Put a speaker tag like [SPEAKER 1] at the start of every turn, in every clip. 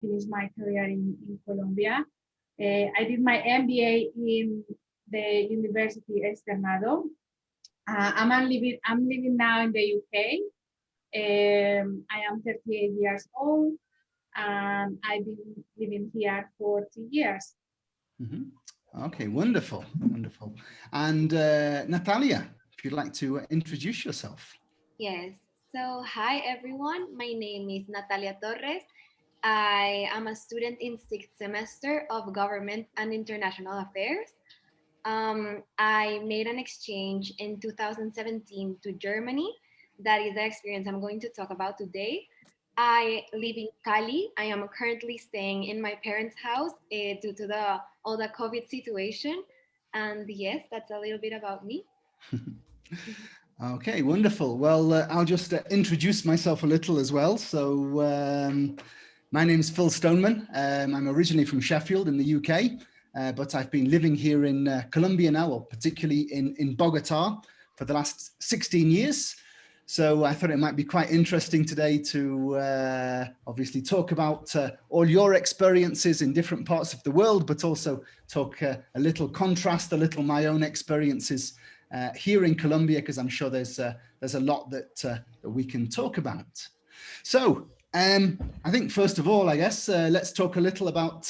[SPEAKER 1] finished my career in Colombia. I did my MBA in the University Externado. I'm living now in the UK. I am 38 years old, and I've been living here for 2 years.
[SPEAKER 2] Okay, wonderful, wonderful. And Natalia, if you'd like to introduce yourself.
[SPEAKER 3] Yes. So, hi everyone. My name is Natalia Torres. I am a student in sixth semester of Government and International Affairs. I made an exchange in 2017 to Germany. That is the experience I'm going to talk about today. I live in Cali. I am currently staying in my parents' house due to all the COVID situation. And yes, that's a little bit about me.
[SPEAKER 2] Okay, wonderful. Well, I'll just introduce myself a little as well. So my name is Phil Stoneman. I'm originally from Sheffield in the UK, but I've been living here in Colombia now, or particularly in Bogota for the last 16 years. So I thought it might be quite interesting today to obviously talk about all your experiences in different parts of the world, but also talk a little contrast, a little my own experiences here in Colombia, because I'm sure there's a lot that we can talk about. So I think first of all, I guess let's talk a little about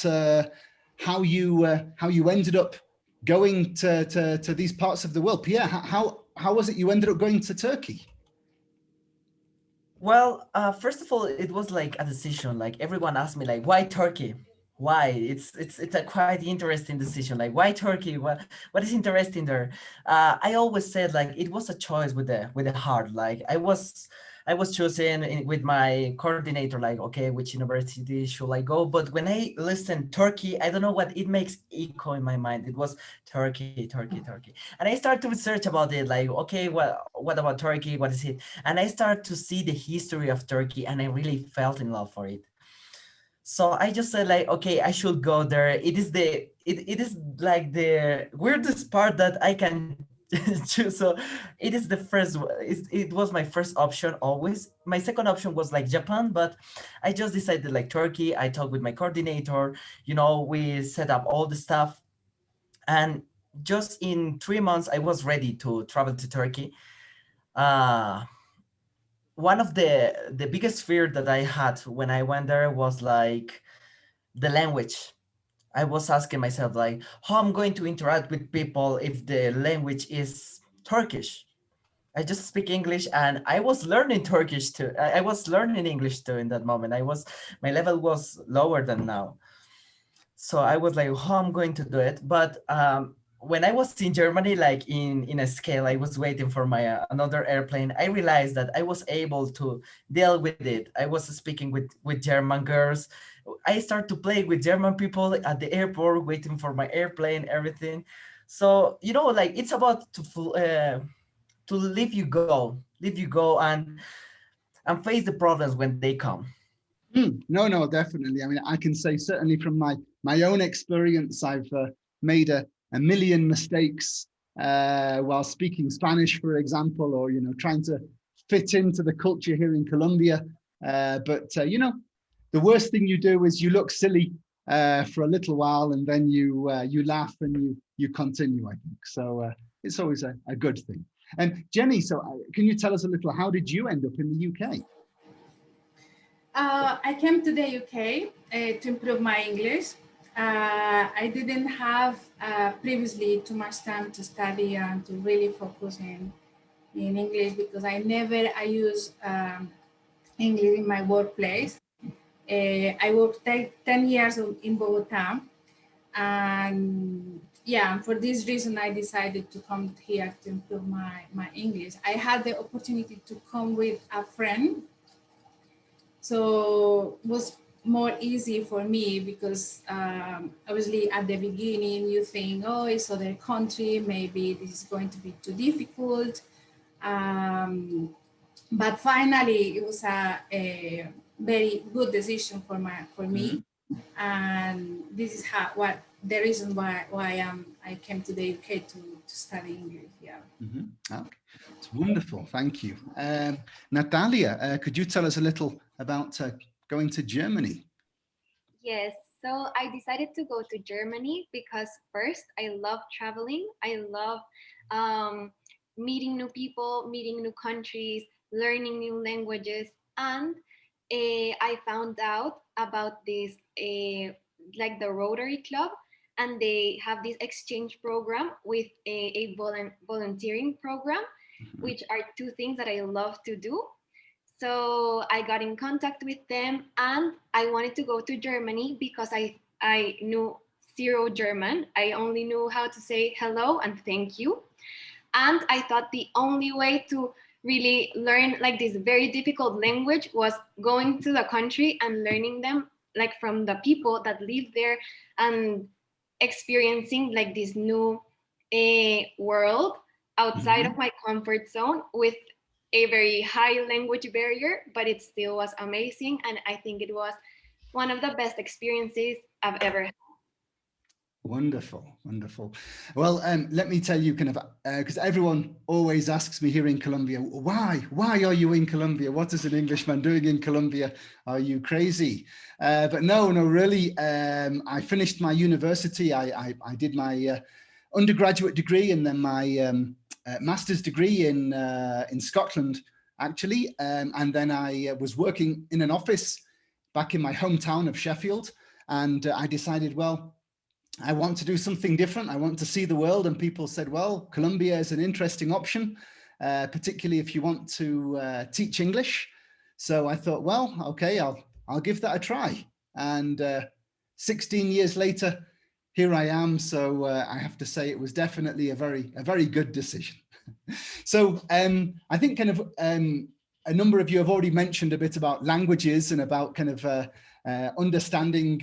[SPEAKER 2] how you ended up going to these parts of the world. Pierre, how was it you ended up going to Turkey?
[SPEAKER 4] Well, first of all, it was like a decision. Like everyone asked me, like, why Turkey? Why? It's a quite interesting decision. Like, why Turkey? What is interesting there? I always said like it was a choice with the heart. Like I was choosing with my coordinator, like, okay, which university should I go? But when I listened Turkey, I don't know what it makes echo in my mind. It was Turkey, Turkey, Turkey. And I started to research about it, like, okay, what about Turkey? What is it? And I started to see the history of Turkey, and I really felt in love for it. So I just said like, okay, I should go there. It is like the weirdest part that I can choose. So it is the first, it was my first option always. My second option was like Japan, but I just decided like Turkey. I talked with my coordinator, we set up all the stuff. And just in 3 months, I was ready to travel to Turkey. Uh, One of the biggest fear that I had when I went there was like the language. I was asking myself like how I'm going to interact with people if the language is Turkish. I just speak English and I was learning Turkish too. I was learning English too in that moment. My level was lower than now. So I was like, how I'm going to do it. But when I was in Germany, like in a scale, I was waiting for my another airplane. I realized that I was able to deal with it. I was speaking with German girls. I started to play with German people at the airport, waiting for my airplane, everything. So like it's about to leave you go and face the problems when they come.
[SPEAKER 2] No, definitely. I mean, I can say certainly from my own experience, I've made a million mistakes while speaking Spanish, for example, or trying to fit into the culture here in Colombia. But the worst thing you do is you look silly for a little while, and then you laugh and you continue. I think so. It's always a good thing. And Jenny, so can you tell us a little? How did you end up in the UK?
[SPEAKER 1] I came to the UK to improve my English. I didn't have previously too much time to study and to really focus in English because I use English in my workplace. I worked 10 years in Bogota, and yeah, for this reason I decided to come here to improve my English. I had the opportunity to come with a friend, so it was more easy for me because obviously at the beginning you think, oh, it's other country, maybe this is going to be too difficult. But finally it was a very good decision for me. And this is the reason why I came to the UK to study English. Yeah.
[SPEAKER 2] Okay. It's wonderful. Thank you. Natalia, could you tell us a little about going to Germany?
[SPEAKER 3] Yes, so I decided to go to Germany because first, I love traveling. I love um, meeting new people, meeting new countries, learning new languages, and I found out about this, like the Rotary Club, and they have this exchange program with a volunteering program,
[SPEAKER 2] Mhm.
[SPEAKER 3] which are two things that I love to do. So I got in contact with them and I wanted to go to Germany because I knew zero German. I only knew how to say hello and thank you. And I thought the only way to really learn like this very difficult language was going to the country and learning them like from the people that live there and experiencing like this new world outside of
[SPEAKER 2] Mhm.
[SPEAKER 3] my comfort zone with a very high language barrier, but it still was amazing. And I think it was one of the best experiences I've ever had.
[SPEAKER 2] Wonderful, wonderful. Well, let me tell you, kind of, because everyone always asks me here in Colombia, why are you in Colombia? What is an Englishman doing in Colombia? Are you crazy? But no, really. I finished my university. I did my undergraduate degree and then my master's degree in Scotland, actually, and then I was working in an office back in my hometown of Sheffield, and I decided, well, I want to do something different. I want to see the world. And people said, well, Colombia is an interesting option, particularly if you want to teach English. So I thought, well, okay, I'll give that a try. And 16 years later, here I am. So I have to say it was definitely a very good decision. So I think kind of a number of you have already mentioned a bit about languages and about kind of understanding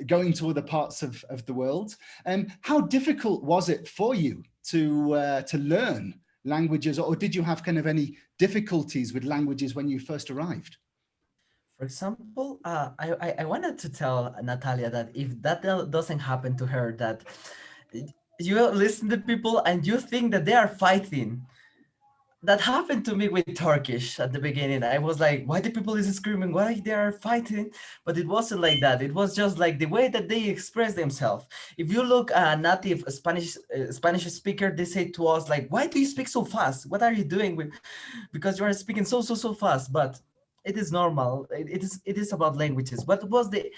[SPEAKER 2] going to other parts of the world. How difficult was it for you to learn languages, or did you have kind of any difficulties with languages when you first arrived?
[SPEAKER 4] For example, I wanted to tell Natalia that if that doesn't happen to her, that you listen to people and you think that they are fighting. That happened to me with Turkish at the beginning. I was like, why the people is screaming? Why they are fighting? But it wasn't like that. It was just like the way that they express themselves. If you look at a native Spanish speaker, they say to us like, why do you speak so fast? What are you doing with? Because you are speaking so fast. But it is normal. It is about languages. What was the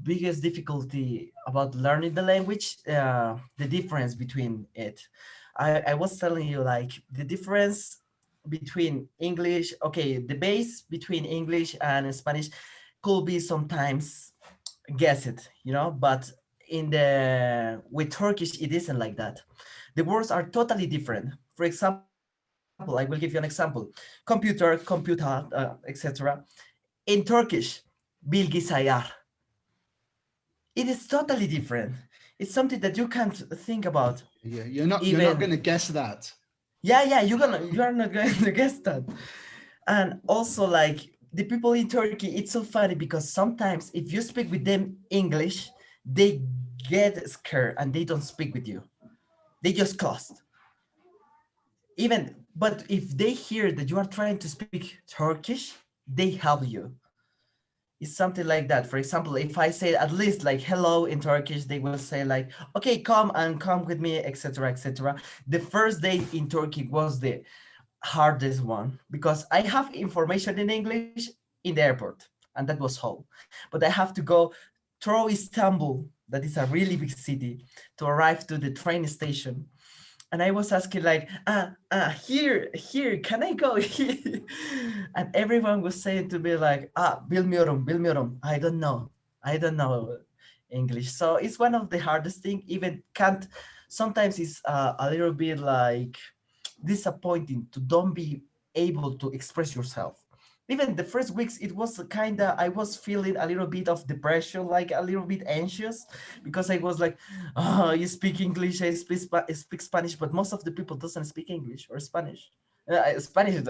[SPEAKER 4] biggest difficulty about learning the language? The difference between it. I was telling you like the difference between English, okay, the base between English and Spanish could be sometimes guess it, but in the with Turkish it isn't like that. The words are totally different. For example, I will give you an example. Computer, computer, etc. In Turkish, bilgisayar. It is totally different. It's something that you can't think about.
[SPEAKER 2] Yeah, you're not going
[SPEAKER 4] Even
[SPEAKER 2] to guess that.
[SPEAKER 4] yeah, you are not going to guess that. And also like the people in Turkey, it's so funny because sometimes if you speak with them English, they get scared and they don't speak with you. They just close. Even but if they hear that you are trying to speak Turkish, they help you. It's something like that. For example, if I say at least like hello in Turkish, they will say like, okay, come with me, etc., etc. The first day in Turkey was the hardest one because I have information in English in the airport, and that was all. But I have to go through Istanbul, that is a really big city, to arrive to the train station. And I was asking like, here, can I go here? And everyone was saying to me like, bilmiyorum. I don't know English. So it's one of the hardest thing. Even can't. Sometimes it's a little bit like disappointing to don't be able to express yourself. Even the first weeks, it was kind of, I was feeling a little bit of depression, like a little bit anxious, because I was like, oh, you speak English, I speak Spanish, but most of the people doesn't speak English or Spanish. Spanish.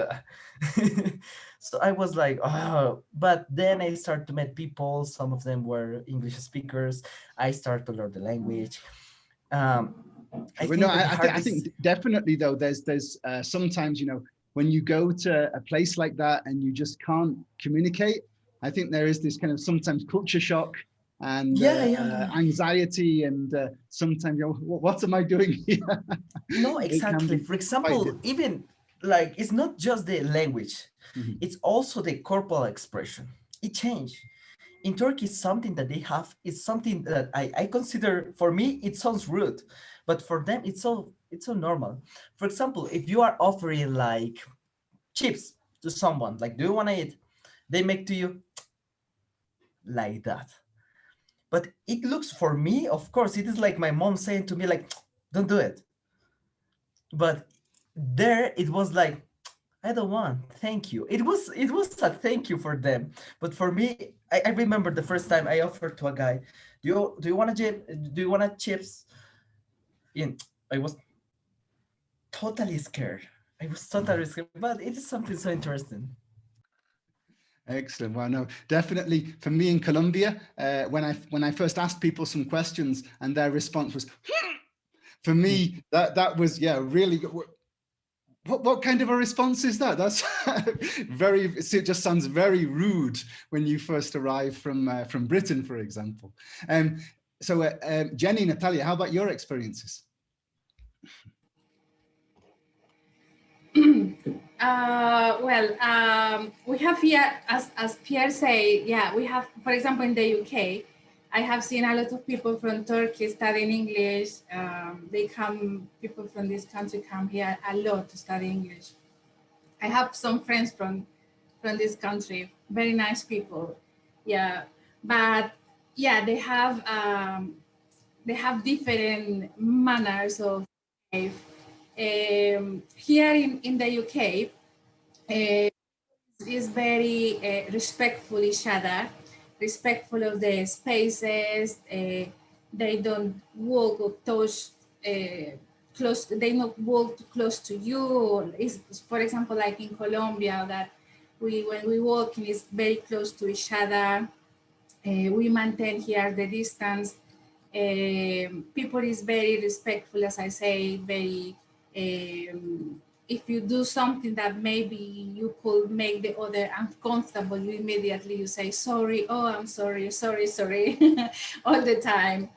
[SPEAKER 4] So I was like, oh, but then I started to meet people. Some of them were English speakers. I started to learn the language. Um, I
[SPEAKER 2] Well, no,
[SPEAKER 4] think that the
[SPEAKER 2] I
[SPEAKER 4] hardest.
[SPEAKER 2] think definitely though. There's sometimes when you go to a place like that and you just can't communicate. I think there is this kind of sometimes culture shock and
[SPEAKER 4] Yeah, yeah.
[SPEAKER 2] anxiety, and sometimes, what am I doing here?
[SPEAKER 4] No,
[SPEAKER 2] It can
[SPEAKER 4] exactly.
[SPEAKER 2] be
[SPEAKER 4] For
[SPEAKER 2] quite
[SPEAKER 4] example,
[SPEAKER 2] difficult.
[SPEAKER 4] even like it's not just the language,
[SPEAKER 2] Mhm.
[SPEAKER 4] it's also the corporal expression. It changed. In Turkey, something that they have is something that I consider, for me, it sounds rude, but for them, it's so normal. For example, if you are offering like chips to someone, like, do you want to eat? They make to you like that. But it looks, for me, of course, it is like my mom saying to me, like, don't do it. But there it was like, I don't want, thank you. It was a thank you for them. But for me, I remember the first time I offered to a guy, do you want a chip? Do you want a chips? And I was totally scared. I was totally scared. But it is something so interesting.
[SPEAKER 2] Excellent. Well, no, definitely for me in Colombia, when I first asked people some questions and their response was, for me, that was, yeah, really good. What kind of a response is that? That's it just sounds very rude when you first arrive from Britain, for example. So Jenny, Natalia, how about your experiences?
[SPEAKER 1] We have here, as Pierre say, yeah, we have, for example, in the UK, I have seen a lot of people from Turkey studying English. People from this country come here a lot to study English. I have some friends from this country, very nice people. Yeah, but yeah, they have different manners of life. Here in the UK, is very respectful each other, respectful of the spaces. They don't walk or touch close. They not walk too close to you. Is, for example, like in Colombia, that we when we walk, it's very close to each other. We maintain here the distance. People is very respectful, as I say, very. If you do something that maybe you could make the other uncomfortable, you say sorry. Oh, I'm sorry, sorry, sorry, all the time.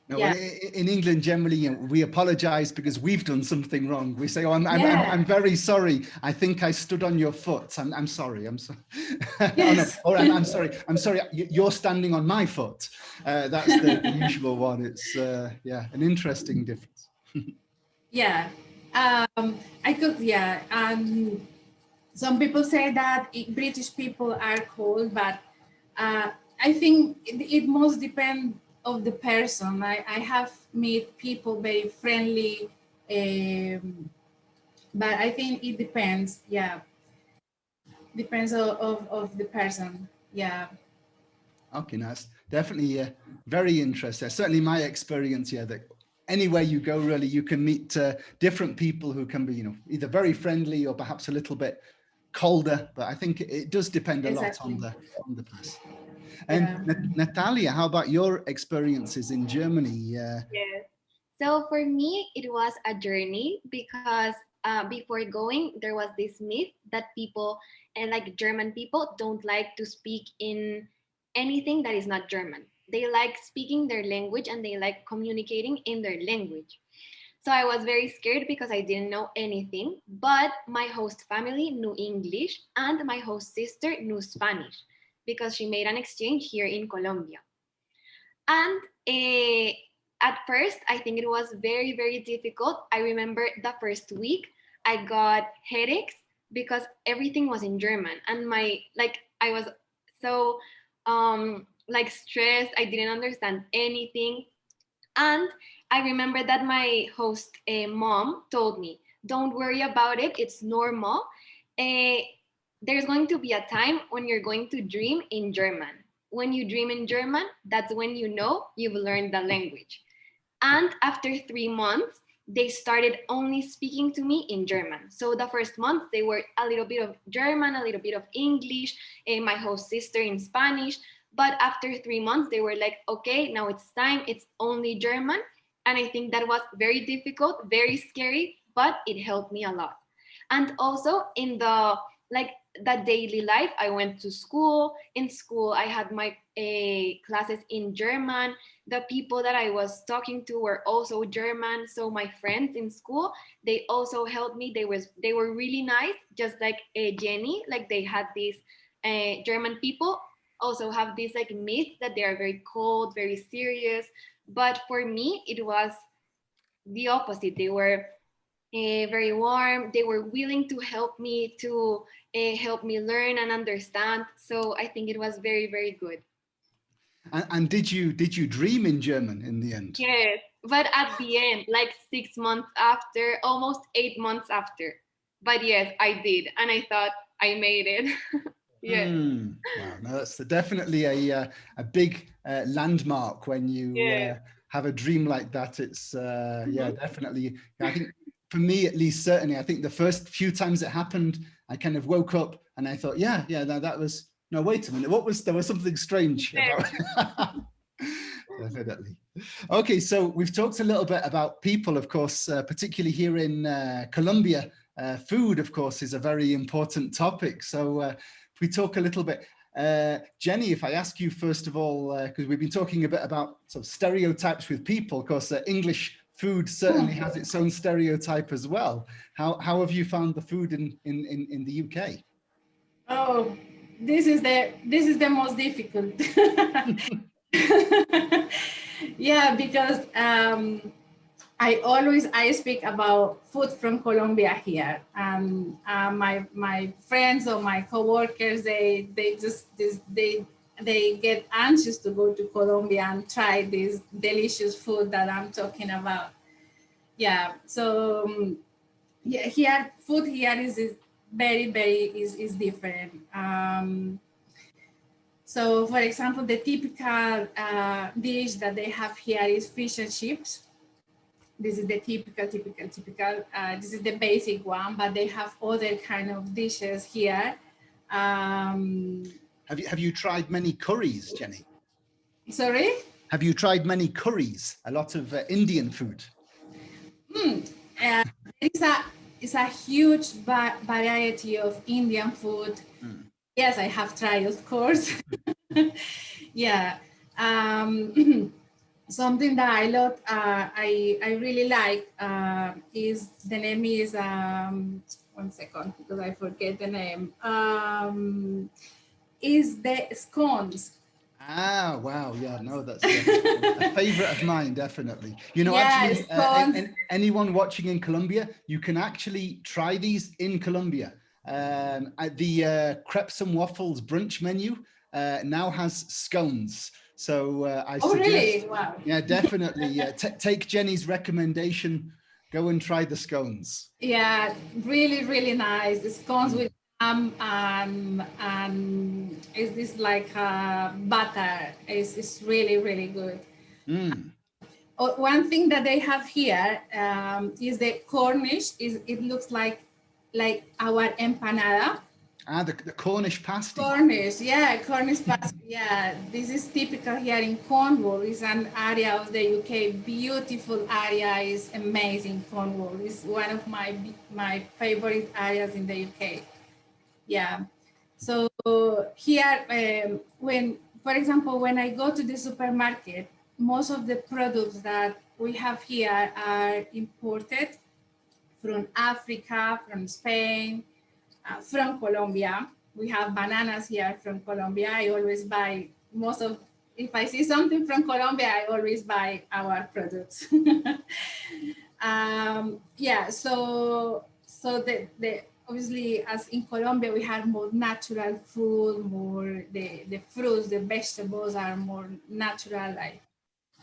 [SPEAKER 2] No, well,
[SPEAKER 1] Yeah.
[SPEAKER 2] in England, generally, we apologise because we've done something wrong. We say, "Oh, I'm
[SPEAKER 1] Yeah.
[SPEAKER 2] very sorry. I think I stood on your foot. I'm sorry. I'm sorry." Oh no,
[SPEAKER 1] Yes.
[SPEAKER 2] or I'm sorry. I'm sorry. You're standing on my foot. That's the usual one. It's yeah, an interesting difference.
[SPEAKER 1] Yeah. I could. Yeah. Some people say that British people are cold, but I think it must depend of the person. I have met people very friendly, but I think it depends. Yeah, depends of the person. Yeah.
[SPEAKER 2] Okay, nice. Definitely, very interesting. Certainly, my experience, yeah, that anywhere you go, really, you can meet different people who can be, either very friendly or perhaps a little bit colder. But I think it does depend a lot
[SPEAKER 1] Exactly.
[SPEAKER 2] on the person. And
[SPEAKER 1] Yeah.
[SPEAKER 2] Natalia, how about your experiences in Germany?
[SPEAKER 3] Yes. So for me, it was a journey because before going, there was this myth that people and like German people don't like to speak in anything that is not German. They like speaking their language and they like communicating in their language. So I was very scared because I didn't know anything, but my host family knew English and my host sister knew Spanish because she made an exchange here in Colombia. And at first, I think it was very, very difficult. I remember the first week, I got headaches because everything was in German, and I was so like stressed. I didn't understand anything, and I remember that my host mom told me, "Don't worry about it. It's normal. Uh, there's going to be a time when you're going to dream in German. When you dream in German, that's when you know you've learned the language." And after 3 months, they started only speaking to me in German. So the first month, they were a little bit of German, a little bit of English, and my host sister in Spanish. But after 3 months, they were like, okay, now it's time, it's only German. And I think that was very difficult, very scary, but it helped me a lot. And also in the like that daily life. I went to school. In school, I had my classes in German. The people that I was talking to were also German. So my friends in school, they also helped me. They were really nice, just like Jenny. Like they had these German people also have this like myth that they are very cold, very serious. But for me, it was the opposite. They were very warm. They were willing to help me learn and understand. So I think it was very, very good.
[SPEAKER 2] And did you dream in German in the end?
[SPEAKER 3] Yes, but at the end, like 6 months after, almost 8 months after. But yes, I did, and I thought I made it. Yes.
[SPEAKER 2] Wow, no, that's definitely a big landmark when you
[SPEAKER 3] Yes.
[SPEAKER 2] have a dream like that. It's yeah,
[SPEAKER 3] Mhm.
[SPEAKER 2] definitely. I think for me, at least, certainly, I think the first few times it happened, I kind of woke up and I thought, yeah, that was, no, wait a minute, there was something strange about it. Definitely. Okay, so we've talked a little bit about people, of course, particularly here in Colombia. Food, of course, is a very important topic. So if we talk a little bit, Jenny, if I ask you first of all, because we've been talking a bit about sort of stereotypes with people, of course, English food certainly has its own stereotype as well. How have you found the food in the UK?
[SPEAKER 1] Oh, this is the most difficult. Yeah, because I speak about food from Colombia here, and my friends or my coworkers, they get anxious to go to Colombia and try this delicious food that I'm talking about. Yeah, so yeah, here food here is very is different. So, for example, the typical dish that they have here is fish and chips. This is the typical. This is the basic one, but they have other kind of dishes here. Um,
[SPEAKER 2] Have you tried many curries, Jenny?
[SPEAKER 1] Sorry?
[SPEAKER 2] Have you tried many curries? A lot of Indian food.
[SPEAKER 1] It's a huge variety of Indian food. Yes, I have tried, of course. Yeah. Something that I love, I really like is the name is 1 second because I forget the name. Is the scones.
[SPEAKER 2] Ah, wow. Yeah, no, that's a favorite of mine, definitely. You know,
[SPEAKER 1] Yeah,
[SPEAKER 2] actually,
[SPEAKER 1] scones.
[SPEAKER 2] anyone watching in Colombia, you can actually try these in Colombia. At the Crepes and Waffles brunch menu now has scones. So I
[SPEAKER 1] Oh,
[SPEAKER 2] suggest,
[SPEAKER 1] really? Wow.
[SPEAKER 2] yeah, definitely take Jenny's recommendation, go and try the scones.
[SPEAKER 1] Yeah, really nice. The scones with and is this like butter? It's really good. One thing that they have here is the Cornish. It looks like our empanada.
[SPEAKER 2] Ah, the Cornish pasty.
[SPEAKER 1] Cornish, yeah, Cornish pasty. Yeah, this is typical here in Cornwall. It's an area of the UK, beautiful area. Is amazing. Cornwall is one of my favorite areas in the UK. Yeah. So here, when, for example, when I go to the supermarket, most of the products that we have here are imported from Africa, from Spain, from Colombia. We have bananas here from Colombia. I always buy if I see something from Colombia, I always buy our products. Yeah, so the obviously, as in Colombia, we have more natural food, more the fruits, the vegetables are more natural, like,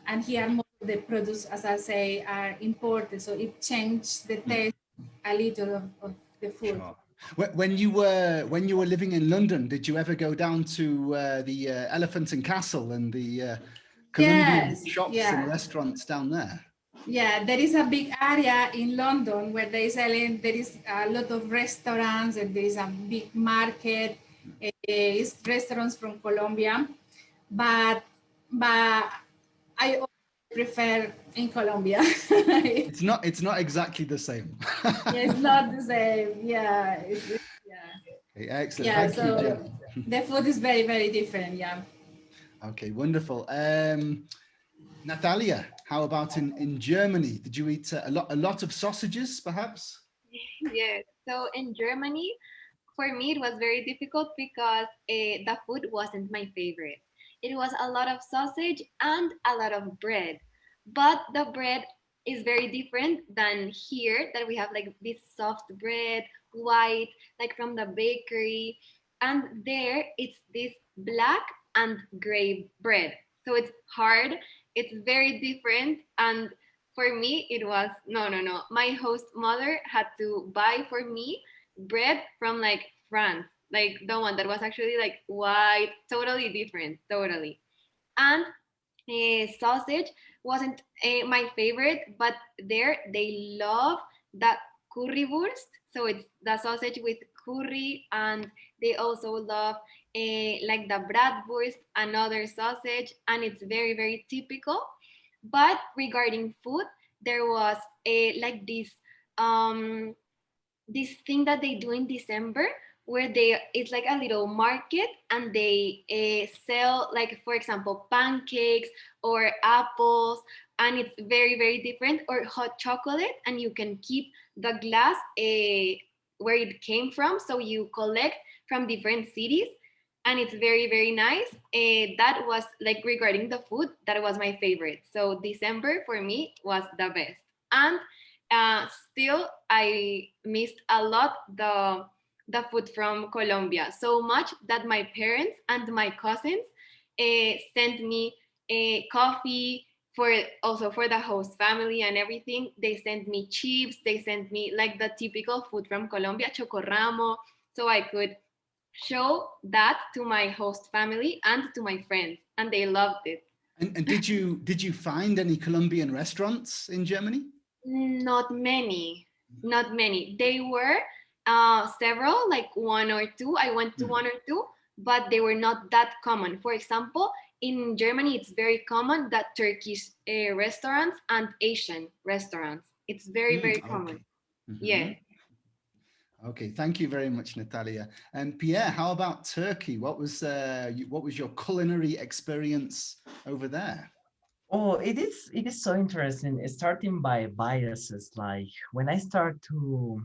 [SPEAKER 1] and here most of the produce, as I say, are imported, so it changed the taste a little of the food.
[SPEAKER 2] Sure. When you were living in London, did you ever go down to the Elephant and Castle and the Colombian
[SPEAKER 1] Yes,
[SPEAKER 2] shops and
[SPEAKER 1] yeah.
[SPEAKER 2] restaurants down there?
[SPEAKER 1] Yeah, there is a big area in London where there is a lot of restaurants and there is a big market. It's restaurants from Colombia, but I always prefer in Colombia.
[SPEAKER 2] It's not exactly the same.
[SPEAKER 1] It's not the same. Yeah, yeah.
[SPEAKER 2] Okay, excellent.
[SPEAKER 1] Yeah,
[SPEAKER 2] Thank you,
[SPEAKER 1] so
[SPEAKER 2] Jenny.
[SPEAKER 1] the food is very, very different. Yeah.
[SPEAKER 2] Okay, wonderful. Natalia, how about in Germany? Did you eat a lot of sausages, perhaps?
[SPEAKER 3] Yes. So in Germany, for me, it was very difficult because the food wasn't my favorite. It was a lot of sausage and a lot of bread. But the bread is very different than here, that we have like this soft bread, white, like from the bakery. And there it's this black and gray bread. So it's hard, it's very different. And for me, it was no, no, no. My host mother had to buy for me bread from like France, like the one that was actually like white, totally different, totally. And sausage wasn't my favorite, but there they love that currywurst. So it's the sausage with curry, and they also love like the bratwurst, another sausage, and it's very, very typical. But regarding food, there was a like this thing that they do in December where they it's like a little market, and they sell, like, for example, pancakes or apples, and it's very, very different, or hot chocolate, and you can keep the glass where it came from, so you collect from different cities, and it's very, very nice. That was like regarding the food, that was my favorite. So December for me was the best. And still I missed a lot the food from Colombia, so much that my parents and my cousins sent me a coffee, for also for the host family and everything. They sent me chips, they sent me like the typical food from Colombia, chocorramo, so I could show that to my host family and to my friends, and they loved it.
[SPEAKER 2] And did you find any Colombian restaurants in Germany?
[SPEAKER 3] Not many, not many. They were several, like one or two. I went to one or two, but they were not that common. For example, in Germany, it's very common that Turkish restaurants and Asian restaurants. It's very, very common.
[SPEAKER 2] Okay. Mhm.
[SPEAKER 3] Yes.
[SPEAKER 2] Okay, thank you very much, Natalia. And Pierre, how about Turkey? What was your culinary experience over there?
[SPEAKER 4] Oh, it is so interesting. Starting by biases, like when I start to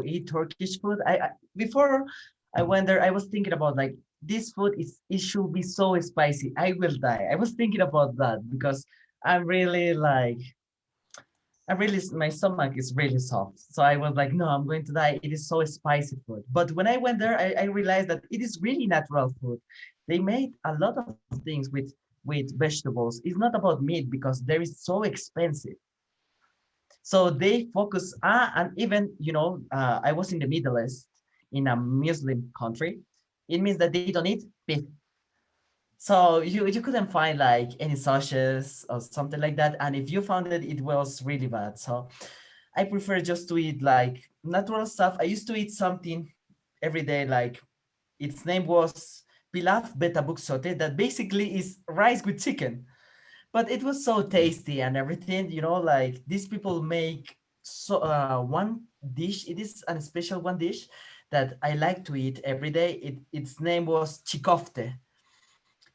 [SPEAKER 4] eat Turkish food, I before I went there, I was thinking about like this food is it should be so spicy. I will die. I was thinking about that because I'm really like my stomach is really soft. So I was like, no, I'm going to die. It is so spicy food. But when I went there, I realized that it is really natural food. They made a lot of things with vegetables. It's not about meat because there is so expensive. So they focus, and even, I was in the Middle East in a Muslim country. It means that they don't eat beef. So you couldn't find like any sausages or something like that. And if you found it, it was really bad. So I prefer just to eat like natural stuff. I used to eat something every day, like its name was pilaf betabuk sote, that basically is rice with chicken. But it was so tasty and everything, like these people make so one dish. It is a special one dish that I like to eat every day. Its name was Chikovte,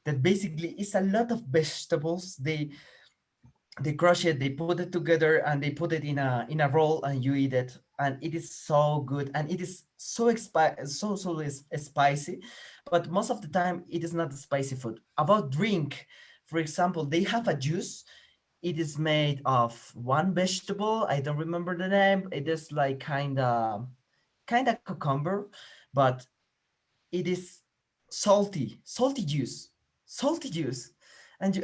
[SPEAKER 4] that basically is a lot of vegetables. They crush it, they put it together, and they put it in a roll, and you eat it, and it is so good, and it is so spicy. But most of the time it is not spicy food. About drink, for example, they have a juice. It is made of one vegetable. I don't remember the name. It is like kind of cucumber, but it is salty juice. And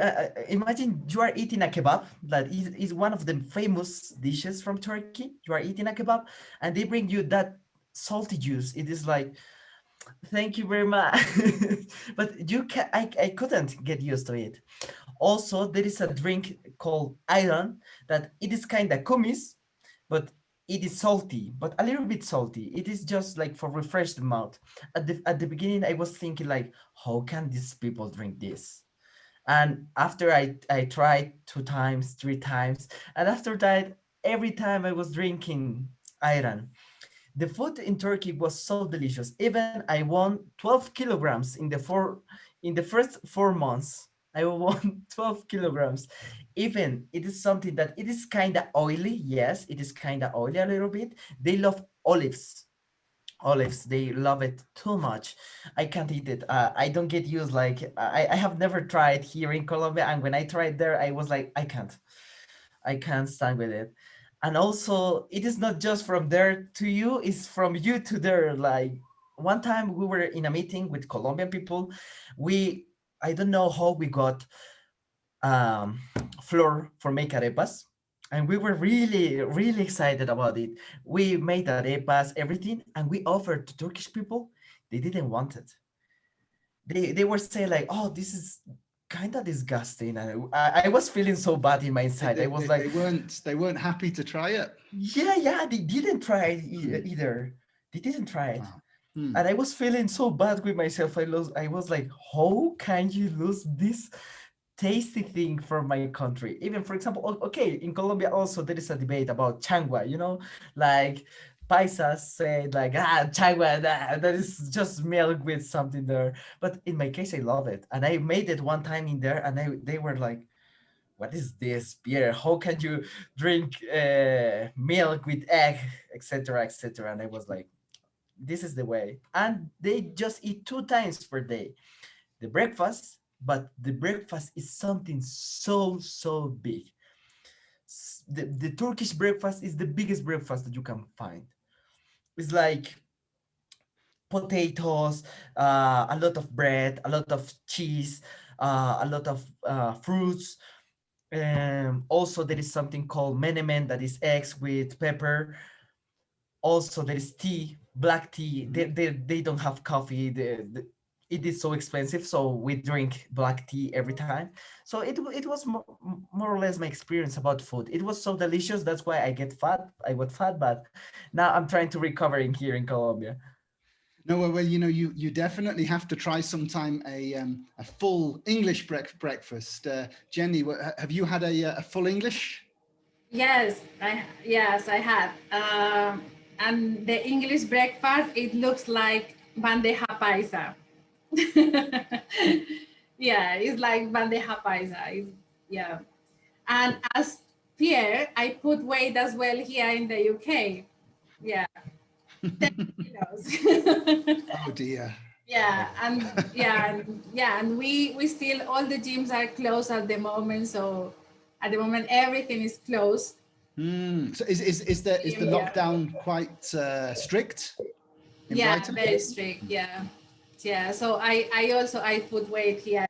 [SPEAKER 4] imagine you are eating a kebab that is one of the famous dishes from Turkey. You are eating a kebab, and they bring you that salty juice. It is like, thank you very much. But I couldn't get used to it. Also, there is a drink called iron that it is kind of kumis, but it is salty, but a little bit salty. It is just like for refresh the mouth. At the beginning, I was thinking like, how can these people drink this? And after I tried 2 times, 3 times, and after that, every time I was drinking iron. The food in Turkey was so delicious. Even I won 12 kilograms in the first 4 months. I won 12 kilograms. Even it is something that it is kind of oily. Yes, it is kind of oily a little bit. They love olives. Olives, they love it too much. I can't eat it. I don't get used. Like I have never tried here in Colombia, and when I tried there, I was like, I can't stand with it. And also, it is not just from there to you, it's from you to there. Like one time we were in a meeting with Colombian people. We, I don't know how we got um, flour for make arepas. And we were really, really excited about it. We made arepas, everything, and we offered to Turkish people. They didn't want it. They were saying like, "Oh, this is kind of disgusting," and I was feeling so bad in my inside. I was like,
[SPEAKER 2] They weren't happy to try it.
[SPEAKER 4] yeah, yeah, they didn't try it either. They didn't try it.
[SPEAKER 2] Wow. Hmm.
[SPEAKER 4] And I was feeling so bad with myself. I was like, how can you lose this tasty thing from my country? Even for example, okay, in Colombia also there is a debate about changua, like paisas say like, changua, that is just milk with something there. But in my case, I love it. And I made it one time in there and they were like, what is this, Pierre? How can you drink milk with egg, etc., etc.? And I was like, this is the way. And they just eat 2 times per day. The breakfast, but the breakfast is something so big. The Turkish breakfast is the biggest breakfast that you can find. It's like potatoes, a lot of bread, a lot of cheese, a lot of fruits. Also, there is something called menemen, that is eggs with pepper. Also, there is tea, black tea. They don't have coffee. It is so expensive, so we drink black tea every time. So it was more or less my experience about food. It was so delicious. That's why I get fat. I got fat, but now I'm trying to recover in here in Colombia.
[SPEAKER 2] No, well, you definitely have to try sometime a full English breakfast. Jenny, have you had a full English?
[SPEAKER 1] Yes, I had. And the English breakfast, it looks like bandeja paisa. Yeah, it's like bandeja paisa. Yeah. And as Pierre, I put weight as well here in the UK. Yeah, 10 kilos.
[SPEAKER 2] Oh dear.
[SPEAKER 1] And we still, all the gyms are closed at the moment. So at the moment everything is closed.
[SPEAKER 2] So is the
[SPEAKER 1] Yeah.
[SPEAKER 2] lockdown quite strict in
[SPEAKER 1] Yeah,
[SPEAKER 2] Brighton?
[SPEAKER 1] very strict. Yeah. So I put weight here.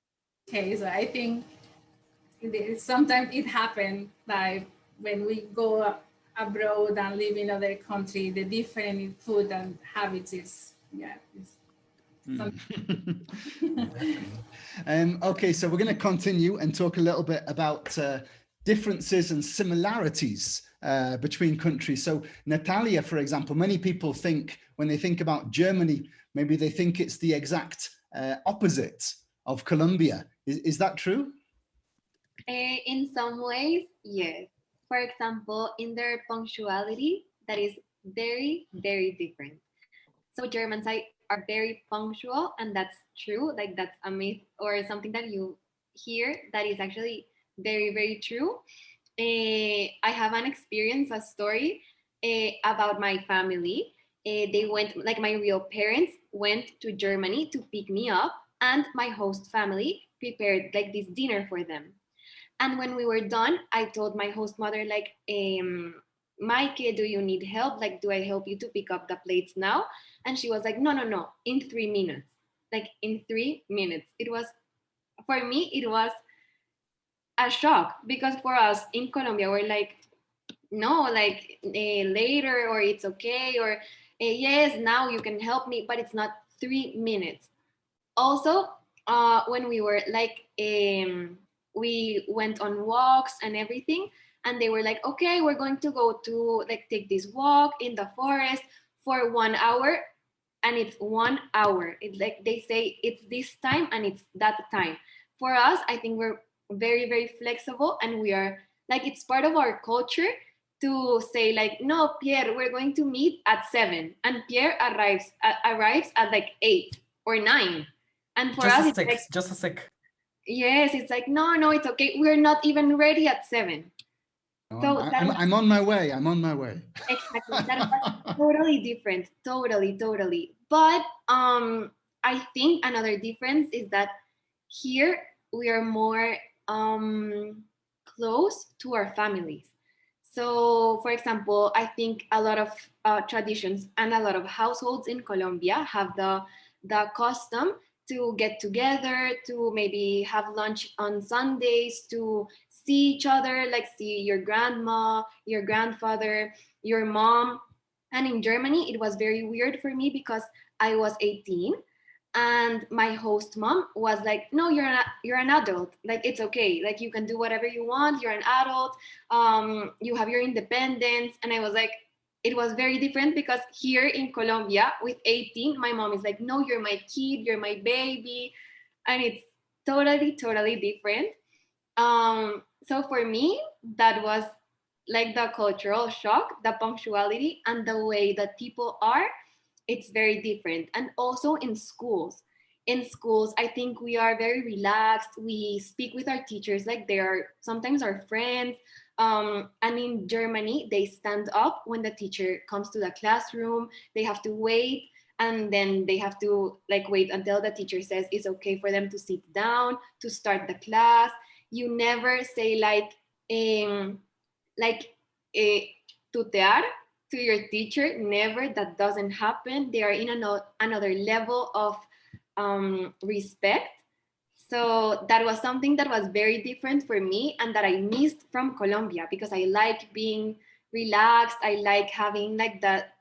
[SPEAKER 1] Okay, so I think sometimes it happens like when we go abroad and live in other country, the different food and habits is something.
[SPEAKER 2] Definitely. Okay, so we're going to continue and talk a little bit about differences and similarities between countries. So Natalia, for example, many people think when they think about Germany, maybe they think it's the exact opposite of Colombia. Is that true?
[SPEAKER 3] In some ways, yes. For example, in their punctuality, that is very, very different. So Germans are very punctual, and that's true. Like that's a myth or something that you hear that is actually very, very true. I have an experience, a story about my family. They went, like my real parents went to Germany to pick me up, and my host family prepared like this dinner for them. And when we were done, I told my host mother, like, Mike, do you need help? Like, do I help you to pick up the plates now? And she was like, no, no, no, in 3 minutes. Like, in 3 minutes. It was, for me, it was a shock because for us in Colombia, we're like, no, like later, or it's okay, or yes, now you can help me, but it's not 3 minutes. Also, when we were like we went on walks and everything, and they were like, okay, we're going to go to like take this walk in the forest for 1 hour, and it's 1 hour. It's like they say it's this time and it's that time. For us, I think we're very, very flexible, and we are like, it's part of our culture to say like, no, Pierre, we're going to meet at 7, and Pierre arrives at like 8 or 9, and for
[SPEAKER 4] Just a
[SPEAKER 3] us it's
[SPEAKER 4] sec,
[SPEAKER 3] like,
[SPEAKER 4] just a sec.
[SPEAKER 3] yes, it's like, no, it's okay, we're not even ready at 7.
[SPEAKER 2] No,
[SPEAKER 3] So that was
[SPEAKER 2] I'm on my way. I'm on my way.
[SPEAKER 3] exactly, that was totally different, totally. But I think another difference is that here we are more close to our families. So, for example, I think a lot of traditions and a lot of households in Colombia have the custom to get together, to maybe have lunch on Sundays, to see each other, like see your grandma, your grandfather, your mom. And in Germany, it was very weird for me because I was 18 and my host mom was like, no, you're an adult, like it's okay, like you can do whatever you want, you're an adult, you have your independence. And I was like, it was very different because here in Colombia with 18 my mom is like, no, you're my kid, you're my baby. And it's totally different. So for me that was like the cultural shock, the punctuality and the way that people are, it's very different. And also in schools I think we are very relaxed, we speak with our teachers like they are sometimes our friends. And in Germany they stand up when the teacher comes to the classroom, they have to wait, and then they have to like wait until the teacher says it's okay for them to sit down to start the class. You never say like eh, tutear to your teacher, never, that doesn't happen. They are in another level of respect. So that was something that was very different for me and that I missed from Colombia, because I like being relaxed, I like having like that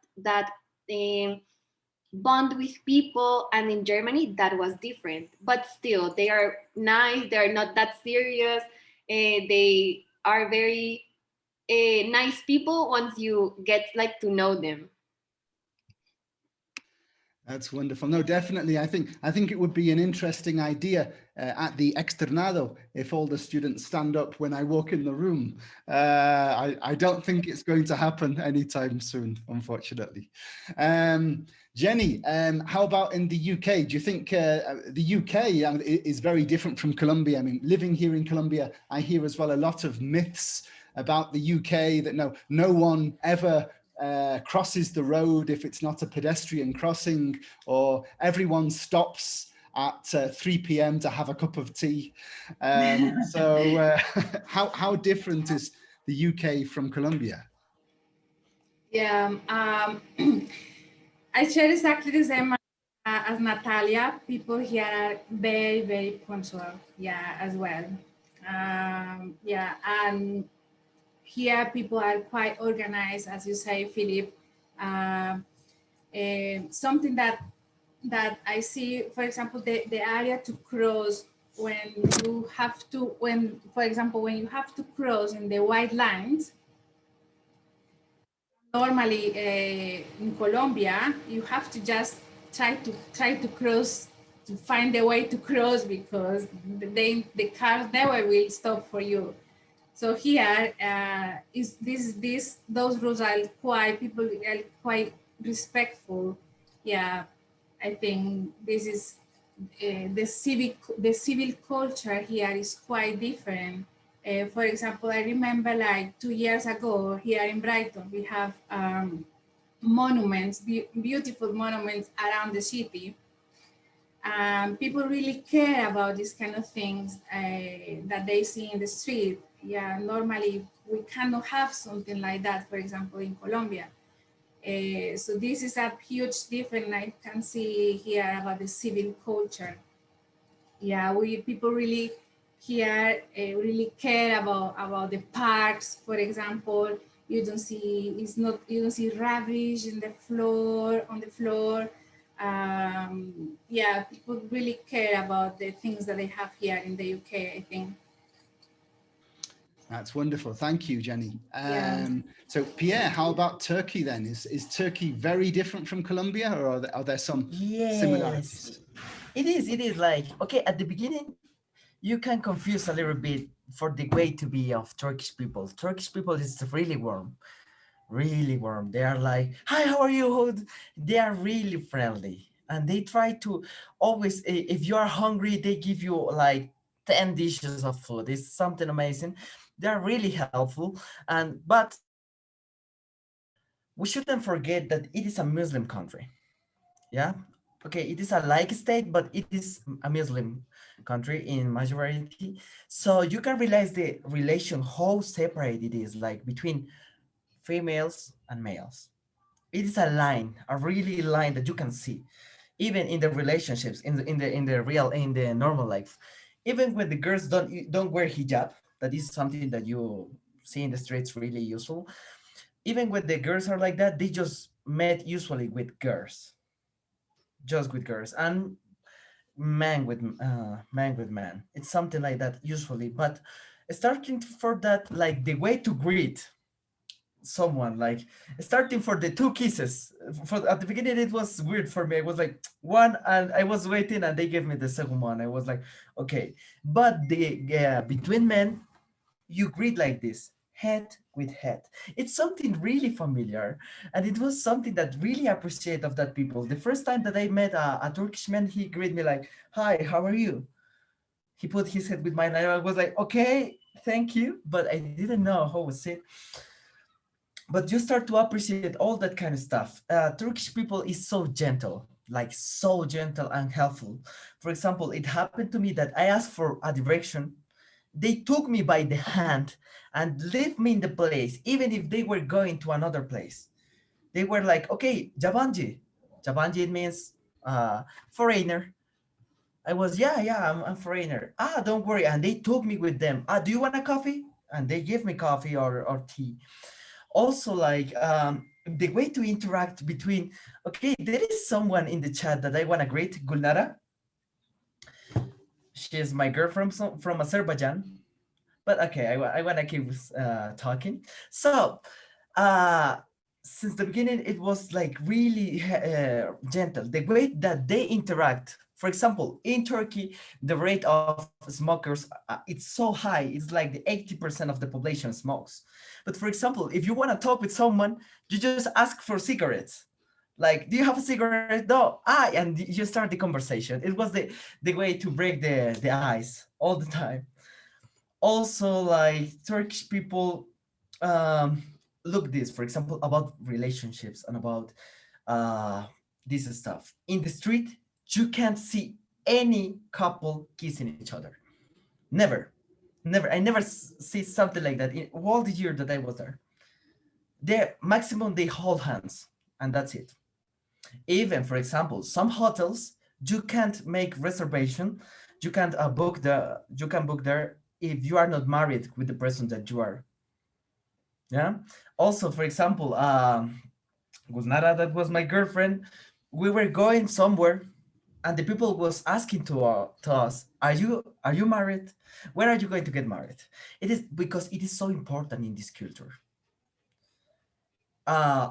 [SPEAKER 3] um, bond with people. And in Germany that was different, but still they are nice, they are not that serious. They are very nice people once you get like to know them.
[SPEAKER 2] That's wonderful. No, definitely. I think it would be an interesting idea at the externado if all the students stand up when I walk in the room. I don't think it's going to happen anytime soon, unfortunately. Jenny, how about in the UK? Do you think the UK is very different from Colombia? I mean, living here in Colombia, I hear as well a lot of myths about the UK that no one ever crosses the road if it's not a pedestrian crossing, or everyone stops at 3 p.m. to have a cup of tea. So how different is the UK from Colombia?
[SPEAKER 1] Yeah, I share exactly the same as Natalia. People here are very punctual. Yeah, as well. Yeah, and here people are quite organized, as you say, Philip. Something that I see, for example, the area to cross when you have to, for example, when you have to cross in the white lines. Normally, in Colombia, you have to just try to cross, to find a way to cross, because the cars never will stop for you. So here is this those rules are quite, people are quite respectful. Yeah, I think this is the civil culture here is quite different. For example, I remember like 2 years ago here in Brighton, we have monuments, beautiful monuments around the city. People really care about these kind of things that they see in the street. Yeah, normally we cannot have something like that, for example, in Colombia. So this is a huge difference I can see here about the civil culture. Yeah, we people really here really care about the parks. For example, you don't see rubbish in the floor on the floor. Yeah, people really care about the things that they have here in the UK, I think.
[SPEAKER 2] That's wonderful. Thank you, Jenny.
[SPEAKER 1] Yeah.
[SPEAKER 2] So Pierre, how about Turkey then? Is Turkey very different from Colombia, or are there some
[SPEAKER 4] Yes,
[SPEAKER 2] similarities?
[SPEAKER 4] it is like, okay, at the beginning you can confuse a little bit for the way to be of Turkish people. Turkish people is really warm, really warm. They are like, "Hi, how are you?" They are really friendly, and they try to always. If you are hungry, they give you like 10 dishes of food. It's something amazing. They are really helpful, and but we shouldn't forget that it is a Muslim country. Yeah, okay, it is a like state, but it is a Muslim country in majority. So you can realize the relation how separate it is, like between females and males. It is a line, a really line that you can see, even in the relationships, in the real, in the normal life. Even when the girls don't wear hijab, that is something that you see in the streets really useful. Even when the girls are like that, they just met usually with girls, just with girls, and man with man. It's something like that usually. But starting for that, like the way to greet someone, like starting for the two kisses. For at the beginning, it was weird for me. I was like one, and I was waiting, and they gave me the second one. I was like, okay. But the between men, you greet like this, head with head. It's something really familiar, and it was something that really appreciate of that people. The first time that I met a Turkish man, he greeted me like, "Hi, how are you?" He put his head with mine, and I was like, "Okay, thank you," but I didn't know how was it. But you start to appreciate all that kind of stuff. Turkish people is so gentle, like so gentle and helpful. For example, it happened to me that I asked for a direction. They took me by the hand and left me in the place, even if they were going to another place. They were like, "Okay, Jabanji." Jabanji means foreigner. I was, "Yeah, yeah, I'm foreigner." "Ah, don't worry." And they took me with them. "Ah, do you want a coffee?" And they give me coffee or tea. Also, like the way to interact between, okay, there is someone in the chat that I want to greet, Gulnara. She is my girl from Azerbaijan. But okay, I want to keep talking. So, uh, since the beginning, it was like really gentle. The way that they interact. For example, in Turkey, the rate of smokers it's so high. It's like the 80% of the population smokes. But for example, if you want to talk with someone, you just ask for cigarettes. Like, "Do you have a cigarette?" "No." "Ah," and you start the conversation. It was the way to break the ice all the time. Also, like Turkish people, um, look this, for example, about relationships and about uh, this stuff. In the street, you can't see any couple kissing each other. Never, never. I never see something like that in all the year that I was there. The maximum they hold hands, and that's it. Even, for example, some hotels you can't make reservation, you can book there if you are not married with the person that you are. Yeah. Also, for example, Gulnara, that was my girlfriend. We were going somewhere, and the people was asking to us, "Are you married? Where are you going to get married?" It is because it is so important in this culture.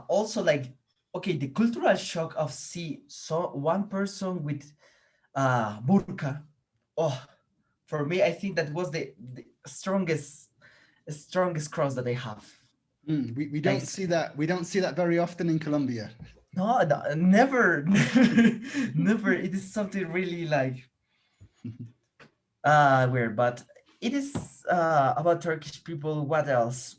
[SPEAKER 4] Also, like, okay, the cultural shock of see so one person with burka. Oh, for me, I think that was the strongest cross that I have.
[SPEAKER 2] We
[SPEAKER 4] I
[SPEAKER 2] don't see that. We don't see that very often in Colombia.
[SPEAKER 4] no, no, never, never, never. It is something really like weird, but it is about Turkish people. What else?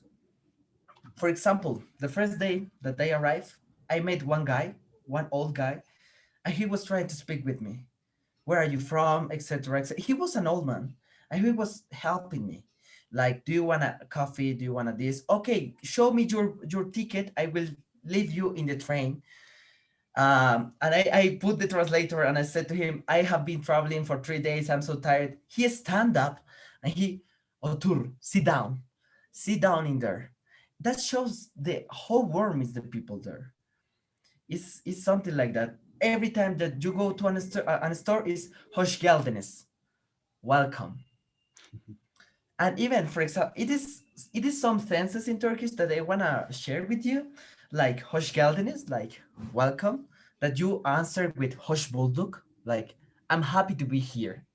[SPEAKER 4] For example, the first day that they arrived, I met one guy, one old guy, and he was trying to speak with me. "Where are you from?" etc. etc. He was an old man, and he was helping me. Like, "Do you want a coffee? Do you want a this? Okay, show me your ticket. I will leave you in the train." And I put the translator, and I said to him, "I have been traveling for 3 days. I'm so tired." He stand up, and he, "Otur, sit down in there." That shows the how warm is the people there. It's something like that. Every time that you go to an store is hoş geldiniz, welcome. And even, for example, it is some sentences in Turkish that I wanna share with you, like hoş geldiniz, like welcome, that you answer with hoş bulduk, like I'm happy to be here.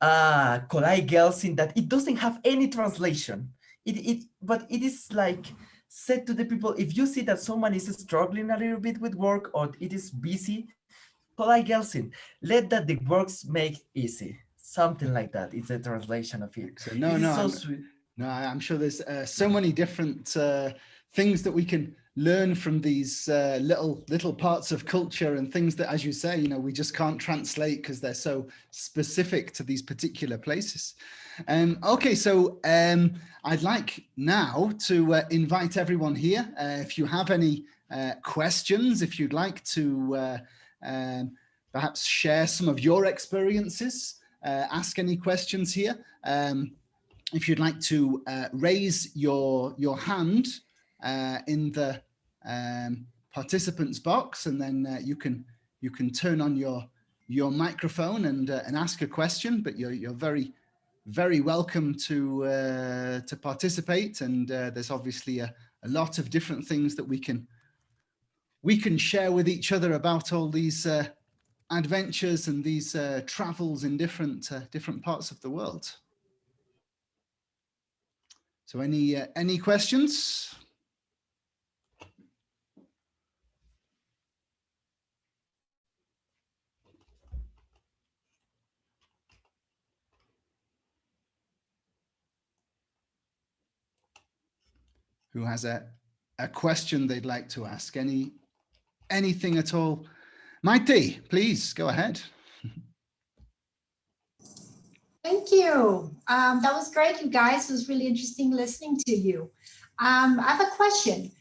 [SPEAKER 4] Kolai Gelsin, that it doesn't have any translation. But it is like said to the people, if you see that someone is struggling a little bit with work or it is busy, Kolai Gelsin, let that the works make easy. Something like that. It's a translation of it.
[SPEAKER 2] So
[SPEAKER 4] It is so sweet.
[SPEAKER 2] I'm sure there's so many different things that we can learn from these little parts of culture and things that, as you say, you know, we just can't translate because they're so specific to these particular places. Okay, so I'd like now to invite everyone here. If you have any questions, if you'd like to perhaps share some of your experiences, ask any questions here. If you'd like to raise your hand in the participants box, and then you can turn on your microphone and ask a question. But you're very welcome to participate. And there's obviously a lot of different things that we can share with each other about all these adventures and these travels in different parts of the world. So any questions? Who has a question they'd like to ask? Anything at all? Maite, please go ahead.
[SPEAKER 5] Thank you. That was great, you guys. It was really interesting listening to you. I have a question.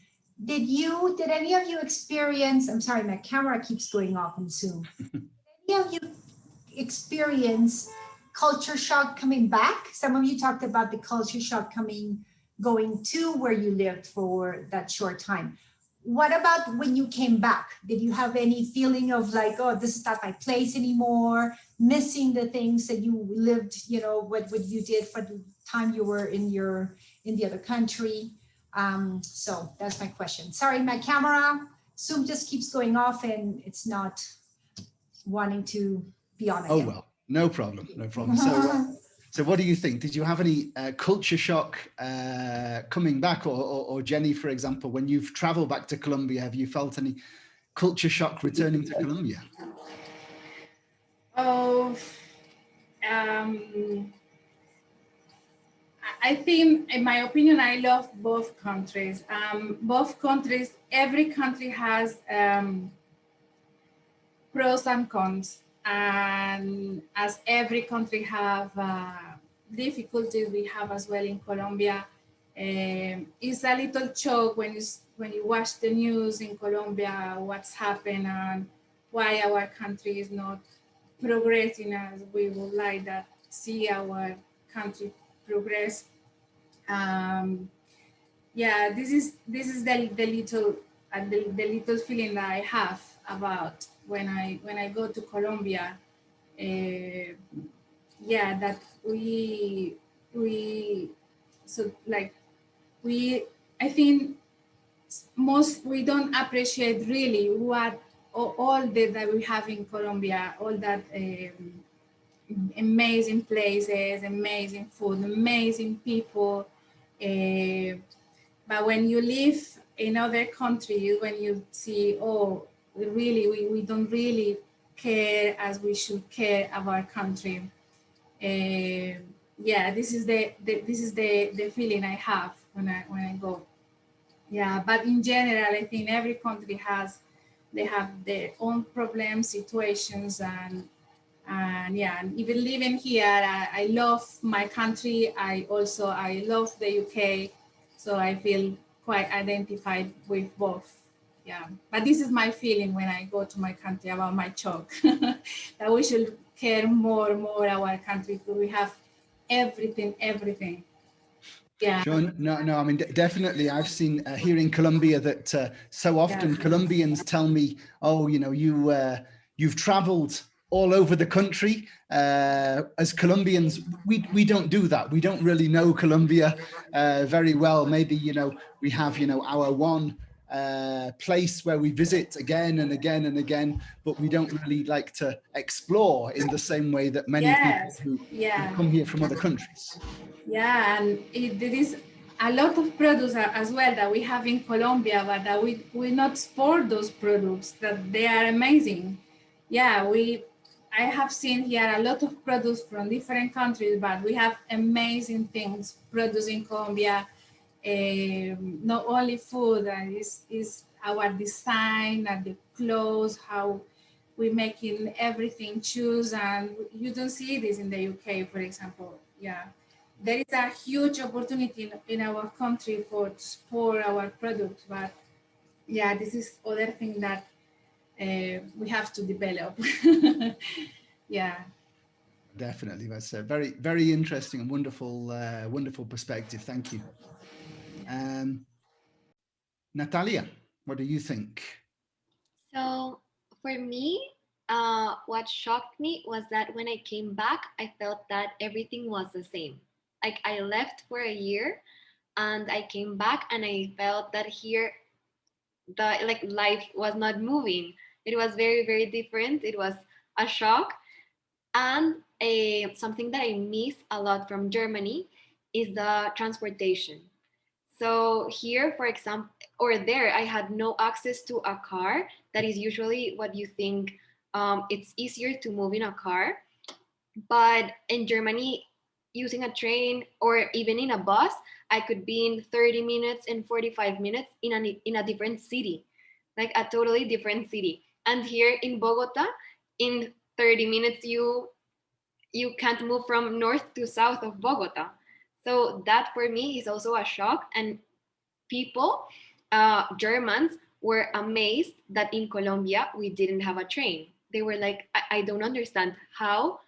[SPEAKER 5] Did any of you experience, I'm sorry, my camera keeps going off in Zoom. Did any of you experience culture shock coming back? Some of you talked about the culture shock going to where you lived for that short time. What about when you came back? Did you have any feeling of like, oh, this is not my place anymore, missing the things that you lived, you know, what you did for the time you were in the other country? So that's my question. Sorry, my camera, Zoom just keeps going off and it's not wanting to be on again.
[SPEAKER 2] Oh, well, no problem. So what do you think? Did you have any culture shock coming back, or Jenny, for example, when you've traveled back to Colombia, have you felt any culture shock returning to Colombia?
[SPEAKER 1] Oh, I think, in my opinion, I love both countries. Every country has pros and cons. And as every country have difficulties, we have as well in Colombia. It's a little shock when you watch the news in Colombia, what's happened and why our country is not progressing as we would like that see our country progress. Yeah, this is the little feeling that I have about when I go to Colombia. Yeah, that I think we don't appreciate really what all that we have in Colombia, all that amazing places, amazing food, amazing people. But when you live in other countries, when you see, oh, we don't really care as we should care about our country. Yeah, this is the feeling I have when I go. Yeah, but in general, I think every country have their own problems, situations, and yeah, and even living here, I love my country. I love the UK, so I feel quite identified with both. Yeah, but this is my feeling when I go to my country about my chalk, that we should care more our country, because we have everything. Yeah.
[SPEAKER 2] Sure. No. I mean, definitely. I've seen here in Colombia that so often Colombians tell me, "Oh, you know, you've traveled all over the country." As Colombians, we don't do that. We don't really know Colombia very well. Maybe, you know, we have, you know, our one place where we visit again and again and again, but we don't really like to explore in the same way that many people
[SPEAKER 1] Yes,
[SPEAKER 2] who
[SPEAKER 1] yeah.
[SPEAKER 2] come here from other countries.
[SPEAKER 1] Yeah, and there is a lot of products as well that we have in Colombia, but that we not export those products. That they are amazing. Yeah, I have seen here a lot of products from different countries, but we have amazing things produced in Colombia. Not only food, is our design and the clothes, how we making everything choose, and you don't see this in the UK, for example. Yeah, there is a huge opportunity in our country for to support our products, but yeah, this is other thing that we have to develop. Yeah.
[SPEAKER 2] Definitely, that's a very, very interesting and wonderful, wonderful perspective. Thank you, um, Natalia. What do you think?
[SPEAKER 3] So for me, what shocked me was that when I came back, I felt that everything was the same. Like I left for a year and I came back and I felt that here the like life was not moving. It was very, very different. It was a shock. And something that I miss a lot from Germany is the transportation. So here, for example, or there, I had no access to a car. That is usually what you think. It's easier to move in a car, but in Germany, using a train or even in a bus, I could be in 30 minutes and 45 minutes in a different city, like a totally different city. And here in Bogota, in 30 minutes, you can't move from north to south of Bogota. So that for me is also a shock. And people, Germans, were amazed that in Colombia we didn't have a train. They were like, I don't understand how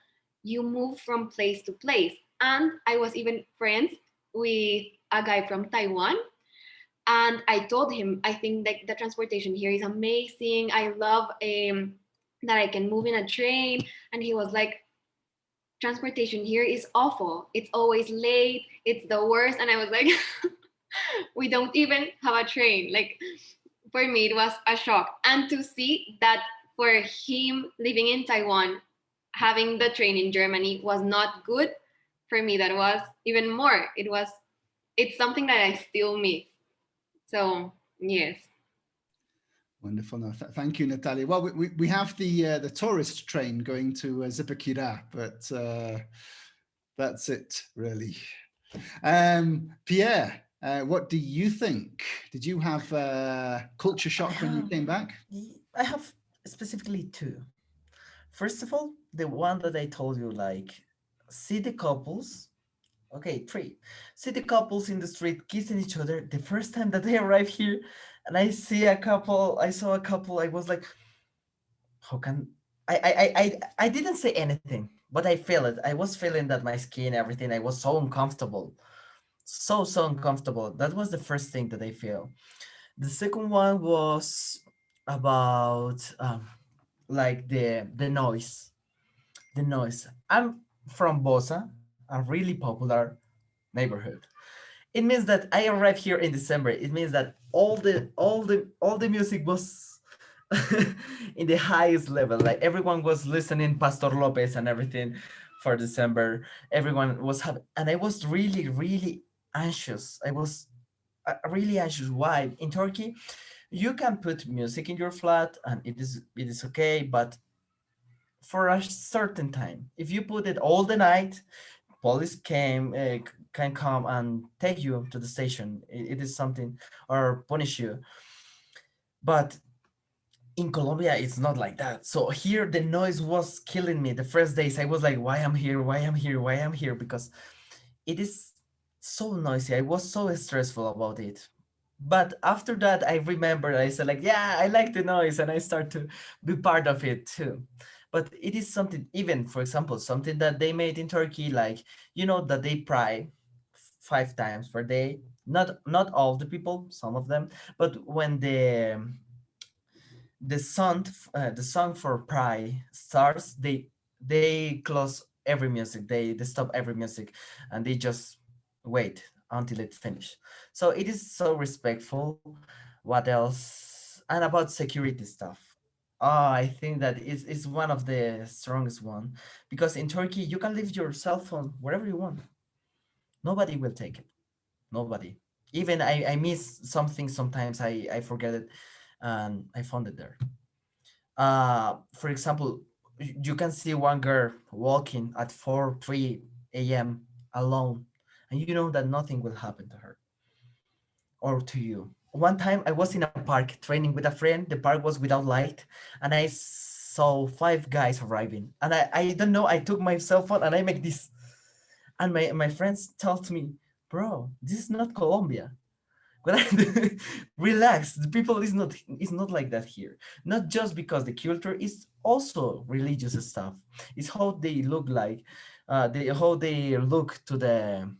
[SPEAKER 3] you move from place to place. And I was even friends with a guy from Taiwan. And I told him, I think that the transportation here is amazing. I love that I can move in a train. And he was like, transportation here is awful. It's always late. It's the worst. And I was like, we don't even have a train. Like for me, it was a shock. And to see that for him living in Taiwan, having the train in Germany was not good, for me, that was even more. It's something that I still miss. So, yes.
[SPEAKER 2] Wonderful. No, thank you, Natalia. Well, we have the tourist train going to Zipakira, but that's it, really. Pierre, what do you think? Did you have culture
[SPEAKER 4] I
[SPEAKER 2] shock when you
[SPEAKER 4] have,
[SPEAKER 2] came back?
[SPEAKER 4] I have specifically two. First of all, the one that I told you, like, see the couples. Okay, three. See the couples in the street kissing each other the first time that they arrive here, and I saw a couple. I was like, how can I didn't say anything, but I feel it. I was feeling that my skin, everything. I was so uncomfortable, so uncomfortable. That was the first thing that I feel. The second one was about like the noise, the noise. I'm from Bosa, a really popular neighborhood. It means that I arrived here in December. It means that all the music was in the highest level. Like everyone was listening Pastor Lopez and everything for December. Everyone was having, and I was really anxious. I was really anxious. Why? In Turkey, you can put music in your flat and it is okay, but for a certain time. If you put it all the night, police can come and take you to the station. It is something, or punish you. But in Colombia, it's not like that. So here, the noise was killing me. The first days, I was like, "Why I'm here? Why I'm here? Why I'm here?" Because it is so noisy. I was so stressful about it. But after that, I remember I said like, "Yeah, I like the noise," and I start to be part of it too. But it is something, even for example, something that they made in Turkey, like that they pray 5 times per day. Not all the people, some of them, but when the song for Pride starts, they close every music. They stop every music, and they just wait until it finish. So it is so respectful. What else? And about security stuff. Oh, I think that is one of the strongest one, because in Turkey you can leave your cell phone wherever you want. Nobody will take it. Nobody. Even I miss something sometimes. I forget it, and I found it there. For example, you can see one girl walking at 4 3 a.m. alone, and you know that nothing will happen to her or to you. One time I was in a park training with a friend. The park was without light, and I saw five guys arriving. And I don't know, I took my cell phone and I make this. And my friends told me, bro, this is not Colombia. But relax, the people is not like that here. Not just because the culture is also religious stuff. It's how they look like, how they look to the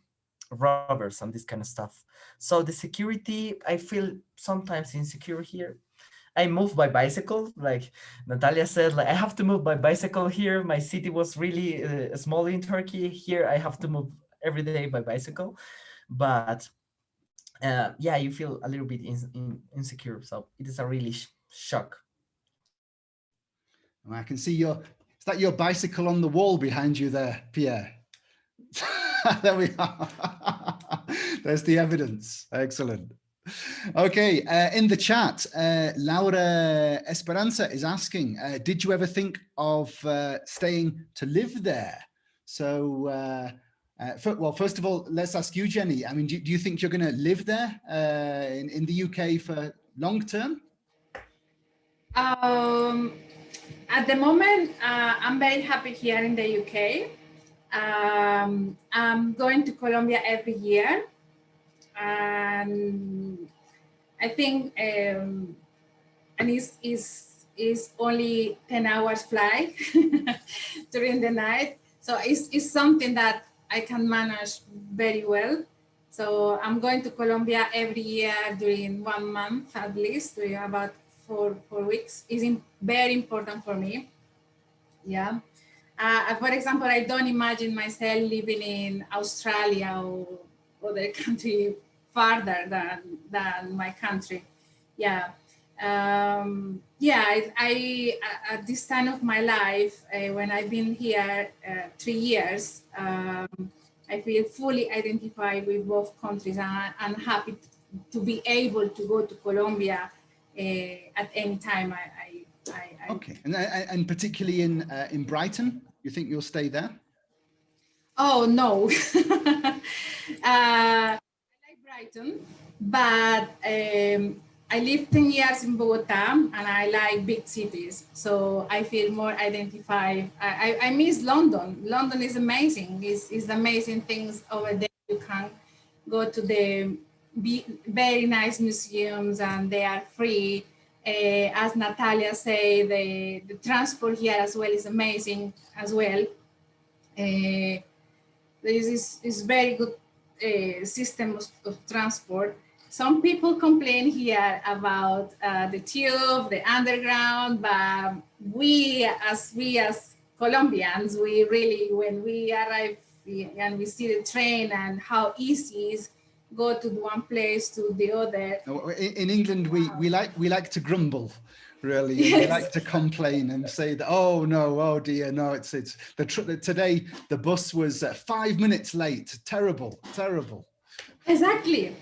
[SPEAKER 4] robbers and this kind of stuff. So the security, I feel sometimes insecure here. I move by bicycle, like Natalia said. Like I have to move by bicycle here. My city was really small in Turkey. Here I have to move every day by bicycle, but yeah, you feel a little bit insecure. So it is a really shock.
[SPEAKER 2] I can see is that your bicycle on the wall behind you there, Pierre? There we are. There's the evidence. Excellent. Okay, in the chat, Laura Esperanza is asking, did you ever think of staying to live there? So, well, first of all, let's ask you, Jenny. I mean, do you think you're going to live there in the UK for long term?
[SPEAKER 1] At the moment, I'm very happy here in the UK. I'm going to Colombia every year, and I think, and it's only 10 hours flight during the night. So it's something that I can manage very well. So I'm going to Colombia every year during 1 month at least, during about four weeks. It's very important for me. Yeah. For example, I don't imagine myself living in Australia or other country farther than my country. Yeah. Yeah, at this time of my life, when I've been here 3 years, I feel fully identified with both countries, and I'm happy to be able to go to Colombia at any time.
[SPEAKER 2] Okay, and particularly in Brighton, you think you'll stay there?
[SPEAKER 1] Oh no, I like Brighton, but I lived 10 years in Bogota, and I like big cities, so I feel more identified. I miss London. London is amazing. It's amazing things over there. You can go to the very nice museums, and they are free. As Natalia said, the transport here as well is amazing as well. There is this very good system of transport. Some people complain here about the tube, the underground, but we as Colombians, we really, when we arrive and we see the train and how easy it is go to one place to the other.
[SPEAKER 2] In England, we like to grumble, really.
[SPEAKER 1] Yes.
[SPEAKER 2] We like to complain and say that, oh no, oh dear, no, it's today the bus was 5 minutes late. Terrible.
[SPEAKER 1] Exactly.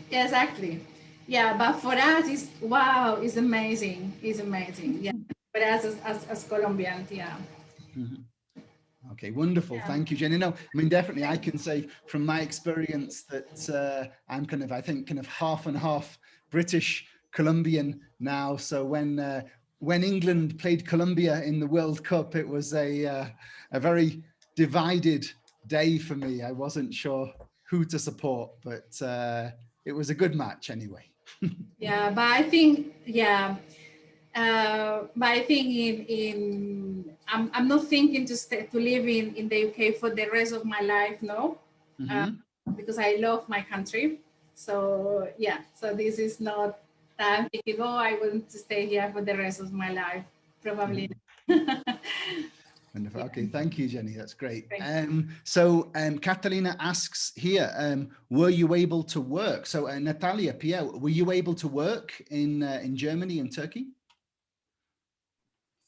[SPEAKER 1] Yeah, but for us, it's wow, it's amazing. Yeah, for us as Colombians, yeah.
[SPEAKER 2] Mm-hmm. Okay, wonderful. Yeah. Thank you, Jenny. No, I mean, definitely I can say from my experience that I'm I think half and half British Colombian now. So when England played Colombia in the World Cup, it was a very divided day for me. I wasn't sure who to support, but it was a good match anyway.
[SPEAKER 1] Yeah, but I think, I'm not thinking to live in the UK for the rest of my life, no, because I love my country. So yeah, so this is not that I'm thinking, oh, I want to stay here for the rest of my life. Probably.
[SPEAKER 2] Wonderful.
[SPEAKER 1] Yeah.
[SPEAKER 2] Okay, thank you, Jenny. That's great.
[SPEAKER 1] Thank
[SPEAKER 2] Catalina asks here, were you able to work? So Natalia, Pierre, were you able to work in Germany and Turkey?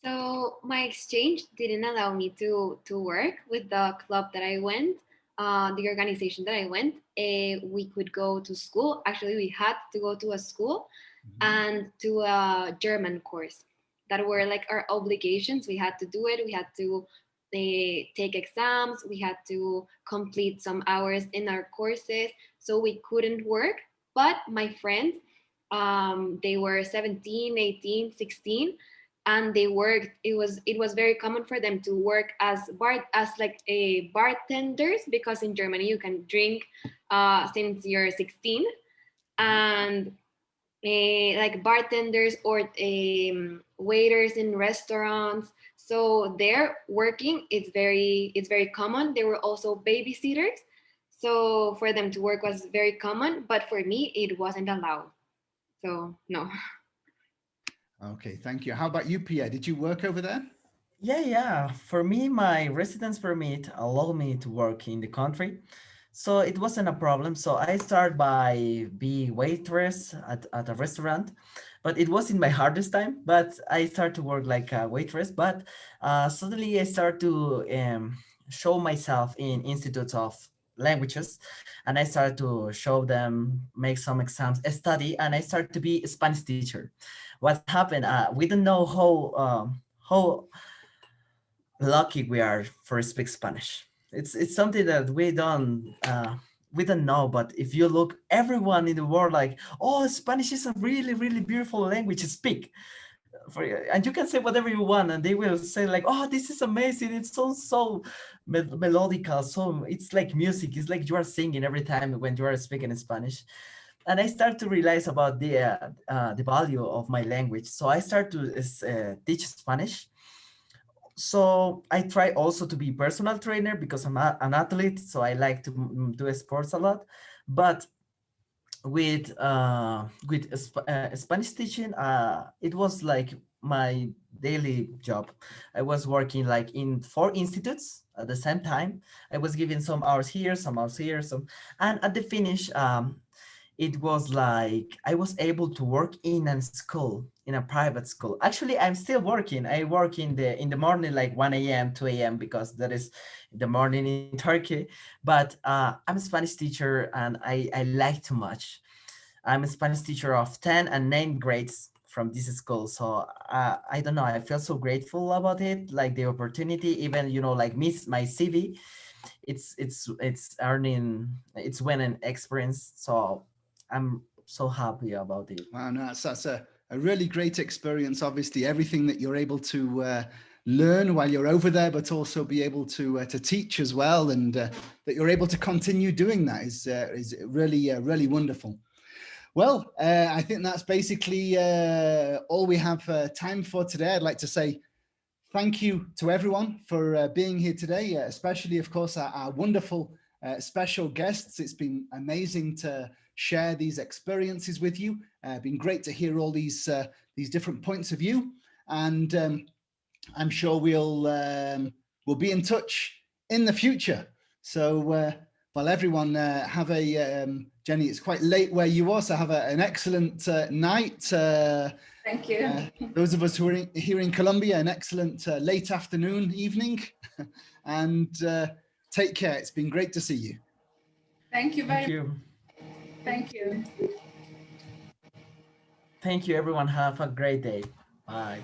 [SPEAKER 3] So my exchange didn't allow me to work with the club that I went, the organization that I went. We could go to school. Actually, we had to go to a school and to a German course. That were like our obligations. We had to do it. We had to take exams. We had to complete some hours in our courses. So we couldn't work. But my friends, they were 17, 18, 16, and they worked. It was very common for them to work as like a bartenders, because in Germany you can drink since you're 16, and like bartenders or waiters in restaurants. So they're working. It's very common. They were also babysitters. So for them to work was very common, but for me it wasn't allowed. So no.
[SPEAKER 2] Okay, thank you. How about you, Pierre? Did you work over there?
[SPEAKER 4] Yeah. For me, my residence permit allowed me to work in the country. So it wasn't a problem. So I started by be waitress at a restaurant, but it wasn't my hardest time. But I started to work like a waitress. But suddenly I started to show myself in institutes of languages, and I started to show them, make some exams, study, and I started to be a Spanish teacher. What happened? We don't know how lucky we are for speak Spanish. It's something that we don't know. But if you look, everyone in the world like, oh, Spanish is a really beautiful language to speak. And you can say whatever you want, and they will say like, oh, this is amazing. It sounds so melodical. So it's like music. It's like you are singing every time when you are speaking in Spanish. And I start to realize about the value of my language. So I start to teach Spanish. So I try also to be personal trainer because I'm an athlete, so I like to do sports a lot. But with Spanish teaching, it was like my daily job. I was working like in 4 institutes at the same time. I was giving some hours here, some hours here, some, and at the finish, it was like I was able to work in a school, in a private school. Actually, I'm still working. I work in the morning, like 1 a.m., 2 a.m., because that is the morning in Turkey. But I'm a Spanish teacher, and I like too much. I'm a Spanish teacher of 10 and 9 grades from this school. So I don't know. I feel so grateful about it, like the opportunity, even, like miss my CV. It's winning experience. So I'm so happy about it.
[SPEAKER 2] Wow, no, that's a really great experience. Obviously, everything that you're able to learn while you're over there, but also be able to teach as well, and that you're able to continue doing that is really wonderful. Well, I think that's basically all we have time for today. I'd like to say thank you to everyone for being here today, especially, of course, our wonderful special guests. It's been amazing to share these experiences with you. Been great to hear all these different points of view, and I'm sure we'll be in touch in the future. So, well, everyone, have Jenny. It's quite late where you are, so have an excellent night.
[SPEAKER 1] Thank you.
[SPEAKER 2] Those of us who are here in Colombia, an excellent late afternoon, evening, and take care. It's been great to see you.
[SPEAKER 1] Thank you
[SPEAKER 4] Thank
[SPEAKER 1] very
[SPEAKER 4] you.
[SPEAKER 1] Thank you.
[SPEAKER 4] Thank you, everyone. Have a great day. Bye.